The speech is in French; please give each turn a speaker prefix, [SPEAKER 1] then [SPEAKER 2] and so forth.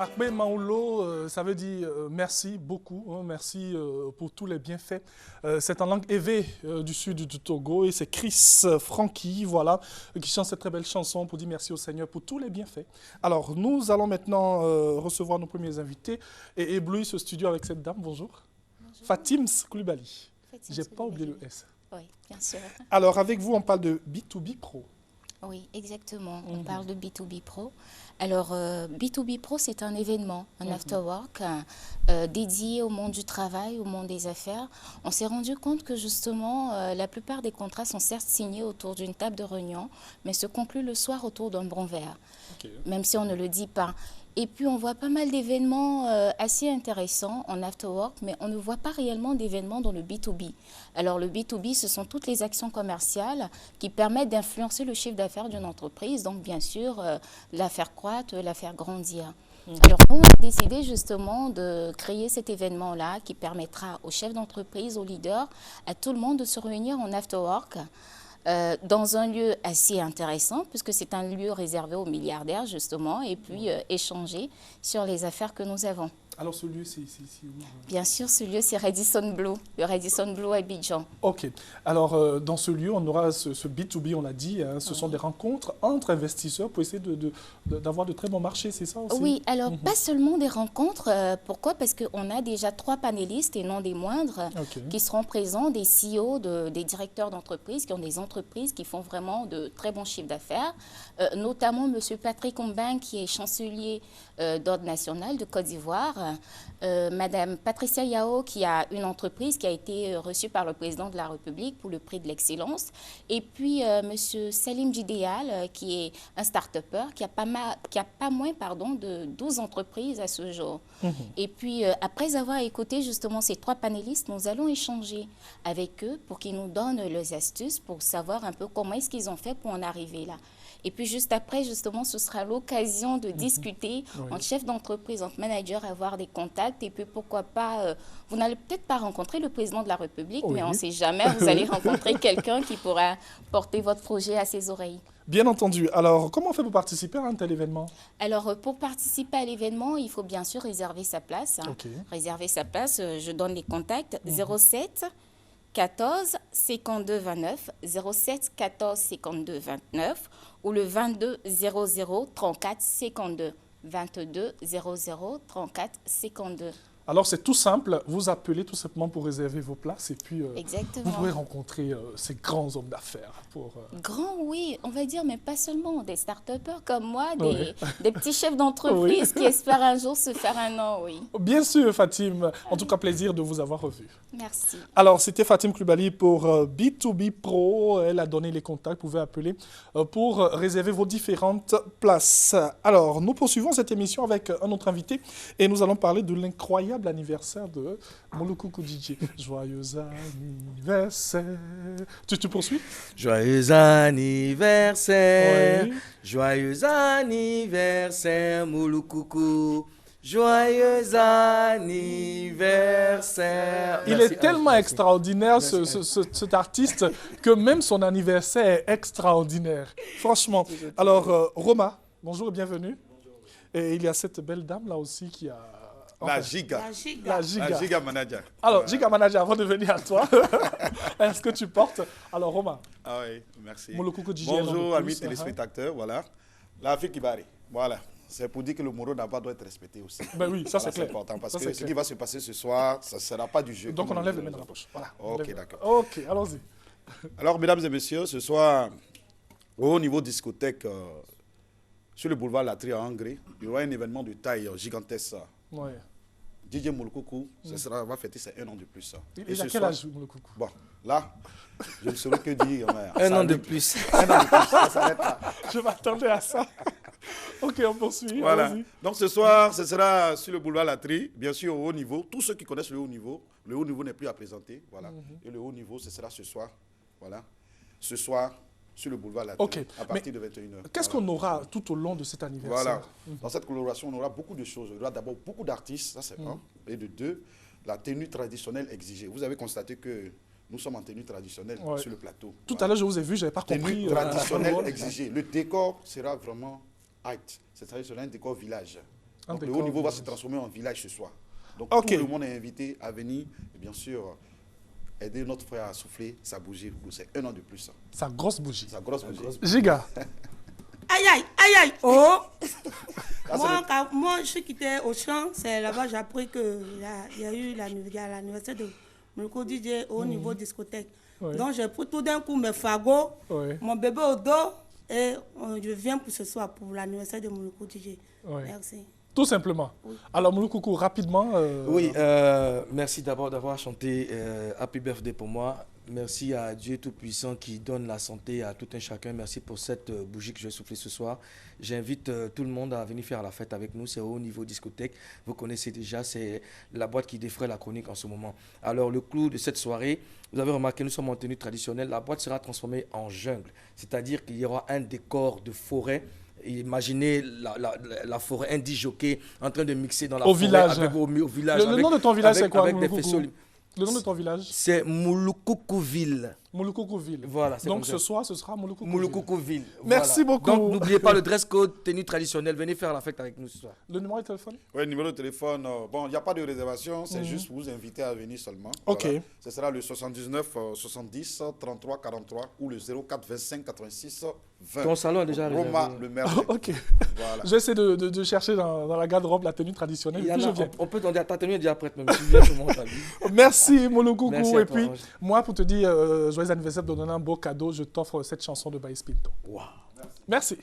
[SPEAKER 1] Akbe Maoulo, ça veut dire merci beaucoup, hein, merci pour tous les bienfaits. C'est en langue évé du sud du Togo et c'est Chris Francky, voilà, qui chante cette très belle chanson pour dire merci au Seigneur pour tous les bienfaits. Alors, nous allons maintenant recevoir nos premiers invités et éblouir ce studio avec cette dame. Bonjour. Bonjour. Fatim Koulibaly. J'ai pas oublié le S.
[SPEAKER 2] Oui, bien sûr.
[SPEAKER 1] Alors, avec vous, on parle de B2B Pro.
[SPEAKER 2] Oui, exactement. On parle de B2B Pro. Alors, B2B Pro, c'est un événement, un after-work dédié au monde du travail, au monde des affaires. On s'est rendu compte que justement, la plupart des contrats sont certes signés autour d'une table de réunion, mais se concluent le soir autour d'un bon verre, même si on ne le dit pas. Et puis, on voit pas mal d'événements assez intéressants en afterwork, mais on ne voit pas réellement d'événements dans le B2B. Alors, le B2B, ce sont toutes les actions commerciales qui permettent d'influencer le chiffre d'affaires d'une entreprise. Donc, bien sûr, la faire croître, la faire grandir. Alors, nous, on a décidé justement de créer cet événement-là qui permettra aux chefs d'entreprise, aux leaders, à tout le monde de se réunir en afterwork. Dans un lieu assez intéressant, puisque c'est un lieu réservé aux milliardaires, justement, et puis échanger sur les affaires que nous avons.
[SPEAKER 1] Alors, ce lieu, c'est où?
[SPEAKER 2] Bien sûr, ce lieu, c'est Radisson Blu, le Radisson Blu Abidjan.
[SPEAKER 1] OK. Alors, dans ce lieu, on aura ce B2B, on l'a dit, hein, ce sont des rencontres entre investisseurs pour essayer d'avoir de très bons marchés, c'est ça aussi?
[SPEAKER 2] Oui, alors pas seulement des rencontres. Pourquoi? Parce qu'on a déjà 3 panélistes, et non des moindres, qui seront présents, des CEO, des directeurs d'entreprises, qui ont des entreprises qui font vraiment de très bons chiffres d'affaires, notamment M. Patrick Ombin, qui est chancelier d'ordre national de Côte d'Ivoire, Madame Patricia Yao, qui a une entreprise qui a été reçue par le président de la République pour le prix de l'excellence, et puis Monsieur Salim Djidéal, qui est un start-upper, qui a pas moins de 12 entreprises à ce jour. Et puis, après avoir écouté justement ces 3 panélistes, nous allons échanger avec eux pour qu'ils nous donnent leurs astuces pour savoir un peu comment est-ce qu'ils ont fait pour en arriver là. Et puis juste après, justement, ce sera l'occasion de discuter entre chefs d'entreprise, entre managers, avoir des contacts. Et puis pourquoi pas, vous n'allez peut-être pas rencontrer le président de la République, mais on ne sait jamais, vous allez rencontrer quelqu'un qui pourra porter votre projet à ses oreilles.
[SPEAKER 1] Bien entendu. Alors, comment on fait pour participer à un tel événement?
[SPEAKER 2] Alors, pour participer à l'événement, il faut bien sûr réserver sa place. Réserver sa place, je donne les contacts. 07 14 52 29, 07 14 52 29 ou le 22 00 34 52, 22 00 34 52.
[SPEAKER 1] Alors, c'est tout simple. Vous appelez tout simplement pour réserver vos places et puis vous pourrez rencontrer ces grands hommes d'affaires.
[SPEAKER 2] Grands, oui, on va dire, mais pas seulement des start-upers comme moi, des petits chefs d'entreprise qui espèrent un jour se faire un nom, oui.
[SPEAKER 1] Bien sûr, Fatim. En tout cas, plaisir de vous avoir revu.
[SPEAKER 2] Merci.
[SPEAKER 1] Alors, c'était Fatim Koulibaly pour B2B Pro. Elle a donné les contacts. Vous pouvez appeler pour réserver vos différentes places. Alors, nous poursuivons cette émission avec un autre invité et nous allons parler de l'incroyable anniversaire de Mouloukoukou DJ. Joyeux anniversaire. Tu poursuis?
[SPEAKER 3] Joyeux anniversaire. Joyeux anniversaire, Mouloukoukou. Joyeux anniversaire.
[SPEAKER 1] Il est tellement extraordinaire, cet artiste, que même son anniversaire est extraordinaire. Franchement. Alors, Roma, bonjour et bienvenue. Bonjour. Et il y a cette belle dame là aussi qui a...
[SPEAKER 4] La Giga Manager.
[SPEAKER 1] Alors, Giga Manager, avant de venir à toi, est-ce que tu portes? Alors, Roma.
[SPEAKER 4] Ah oui, merci.
[SPEAKER 1] Mouloukoukou DJ.
[SPEAKER 4] Bonjour, amis téléspectateurs. Voilà. La fille qui barre. Voilà. C'est pour dire que le Moro n'a pas doit être respecté aussi.
[SPEAKER 1] Ben oui, ça c'est clair.
[SPEAKER 4] C'est important parce que ce qui va se passer ce soir, ça ne sera pas du jeu.
[SPEAKER 1] Donc on enlève les mains dans la poche. Voilà.
[SPEAKER 4] Ok, d'accord.
[SPEAKER 1] Ok, allons-y.
[SPEAKER 4] Alors, mesdames et messieurs, ce soir, au niveau discothèque, sur le boulevard Latry à Angers, il y aura un événement de taille gigantesque.
[SPEAKER 1] Ouais.
[SPEAKER 4] DJ Mouloukoukou, va fêter ses 1 an de plus.
[SPEAKER 1] Il a quel âge, Mouloukoukou?
[SPEAKER 4] Bon, là, je ne saurais que dire.
[SPEAKER 3] Un an de plus.
[SPEAKER 4] Un an de plus, ça s'arrête là.
[SPEAKER 1] Je m'attendais à ça. Ok, on poursuit.
[SPEAKER 4] Voilà. Donc ce soir, ce sera sur le boulevard Latry, bien sûr au haut niveau. Tous ceux qui connaissent le haut niveau n'est plus à présenter. Voilà. Et le haut niveau, ce sera ce soir. Voilà. Ce soir, sur le boulevard Latry, à partir de 21h.
[SPEAKER 1] Qu'est-ce qu'on aura tout au long de cet anniversaire?
[SPEAKER 4] Voilà. Dans cette coloration, on aura beaucoup de choses. Il y aura d'abord beaucoup d'artistes, ça c'est un. Et de deux, la tenue traditionnelle exigée. Vous avez constaté que nous sommes en tenue traditionnelle sur le plateau.
[SPEAKER 1] Tout à l'heure, je vous ai vu, je n'avais pas compris.
[SPEAKER 4] Tenue traditionnelle exigée. Le décor sera vraiment height. C'est-à-dire un décor village. Donc, le
[SPEAKER 1] décor
[SPEAKER 4] haut niveau va
[SPEAKER 1] de
[SPEAKER 4] se transformer en village ce soir. Donc,
[SPEAKER 1] Ok.
[SPEAKER 4] tout le monde est invité à venir, et bien sûr, aider notre frère à souffler sa bougie. C'est 1 an de plus.
[SPEAKER 1] Sa grosse bougie.
[SPEAKER 4] Sa grosse bougie.
[SPEAKER 1] Giga.
[SPEAKER 5] Aïe, aïe, aïe, aïe. Oh
[SPEAKER 4] Ah,
[SPEAKER 5] moi, je suis quitté au champ, c'est là-bas j'ai appris qu'il y a eu l'anniversaire de Moluku DJ au niveau discothèque.
[SPEAKER 1] Ouais.
[SPEAKER 5] Donc j'ai pris tout d'un coup mes fagots,
[SPEAKER 1] Ouais.
[SPEAKER 5] mon bébé au dos et je viens pour ce soir pour l'anniversaire de Moluku DJ.
[SPEAKER 1] Ouais.
[SPEAKER 5] Merci.
[SPEAKER 1] Tout simplement. Alors, Mouloukoukou, rapidement.
[SPEAKER 3] Oui, merci d'abord d'avoir chanté Happy Birthday pour moi. Merci à Dieu Tout-Puissant qui donne la santé à tout un chacun. Merci pour cette bougie que je vais souffler ce soir. J'invite tout le monde à venir faire la fête avec nous. C'est au niveau discothèque. Vous connaissez déjà, c'est la boîte qui défraie la chronique en ce moment. Alors, le clou de cette soirée, vous avez remarqué, nous sommes en tenue traditionnelle. La boîte sera transformée en jungle. C'est-à-dire qu'il y aura un décor de forêt. Imaginez la forêt indijoquée en train de mixer dans la
[SPEAKER 1] Au
[SPEAKER 3] forêt
[SPEAKER 1] village.
[SPEAKER 3] au village.
[SPEAKER 1] Le nom de ton village, c'est quoi,
[SPEAKER 3] avec des
[SPEAKER 1] Mouloukoukou?
[SPEAKER 3] faisceaux.
[SPEAKER 1] Le nom de ton village?
[SPEAKER 3] C'est Moulukoukouville.
[SPEAKER 1] Moulukoukouville.
[SPEAKER 3] Voilà, c'est
[SPEAKER 1] Donc
[SPEAKER 3] comme
[SPEAKER 1] ce
[SPEAKER 3] ça.
[SPEAKER 1] soir, ce sera Moulukoukouville.
[SPEAKER 3] Moulukoukouville.
[SPEAKER 1] Merci beaucoup.
[SPEAKER 3] Donc n'oubliez pas le dress code, tenue traditionnelle. Venez faire la fête avec nous ce soir.
[SPEAKER 1] Le numéro de téléphone?
[SPEAKER 4] Oui, numéro de téléphone. Bon, il n'y a pas de réservation, c'est juste pour vous inviter à venir seulement.
[SPEAKER 1] Ok.
[SPEAKER 4] Voilà. Ce sera le 79 70 33 43 ou le 04 25 86 20.
[SPEAKER 3] Ton salon est déjà
[SPEAKER 4] Roma,
[SPEAKER 3] réservé.
[SPEAKER 4] le maire.
[SPEAKER 1] Ok.
[SPEAKER 4] Voilà.
[SPEAKER 1] Je vais essayer de chercher dans la garde-robe la tenue traditionnelle.
[SPEAKER 3] Il y
[SPEAKER 1] Et
[SPEAKER 3] en
[SPEAKER 1] puis je
[SPEAKER 3] a,
[SPEAKER 1] viens.
[SPEAKER 3] on peut t'en dire, ta tenue est déjà prête même. Tu viens tout le monde, t'as vu.
[SPEAKER 1] Merci, Moulukoukou.
[SPEAKER 3] Merci à
[SPEAKER 1] Et
[SPEAKER 3] toi,
[SPEAKER 1] puis,
[SPEAKER 3] Ange.
[SPEAKER 1] moi, pour te dire joyeux anniversaire, de donner un beau cadeau, je t'offre cette chanson de Baïs Pinto.
[SPEAKER 3] Wow.
[SPEAKER 1] Merci.